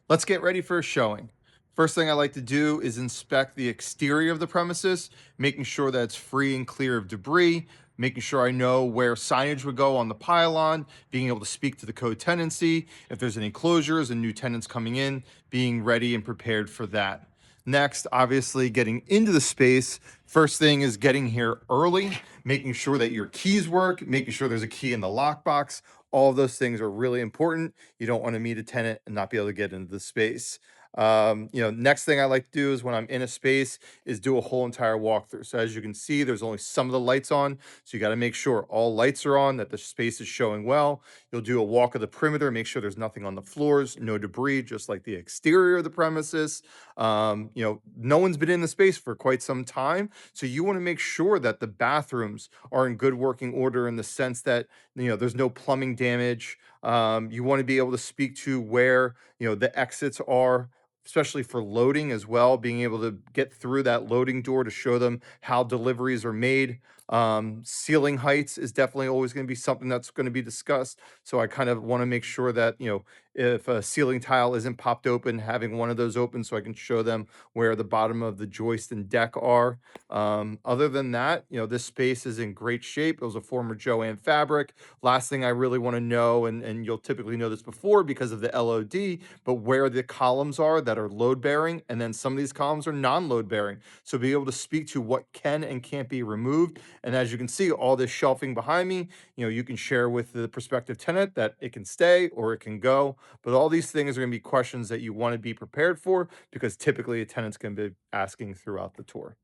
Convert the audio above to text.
Let's get ready for a showing. First thing I like to do is inspect the exterior of the premises, making sure that it's free and clear of debris, making sure I know where signage would go on the pylon, being able to speak to the co-tenancy, if there's any closures and new tenants coming in, being ready and prepared for that. Next, obviously, getting into the space. First thing is getting here early, making sure that your keys work, making sure there's a key in the lockbox. All of those things are really important. You don't want to meet a tenant and not be able to get into the space. Next thing I like to do is when I'm in a space is do a whole entire walkthrough. So as you can see, there's only some of the lights on. So you got to make sure all lights are on, that the space is showing well. You'll do a walk of the perimeter, make sure there's nothing on the floors, no debris, just like the exterior of the premises. No one's been in the space for quite some time. So you want to make sure that the bathrooms are in good working order in the sense that there's no plumbing damage. You want to be able to speak to where the exits are, especially for loading as well, being able to get through that loading door to show them how deliveries are made. Ceiling heights is definitely always going to be something that's going to be discussed. So I kind of want to make sure that, if a ceiling tile isn't popped open, having one of those open so I can show them where the bottom of the joist and deck are. Other than that, this space is in great shape. It was a former Joann fabric. Last thing I really want to know, and you'll typically know this before because of the LOD, but where the columns are that are load bearing, and then some of these columns are non-load bearing. So be able to speak to what can and can't be removed. And as you can see, all this shelving behind me, you can share with the prospective tenant that it can stay or it can go. But all these things are going to be questions that you want to be prepared for because typically a tenant's going to be asking throughout the tour.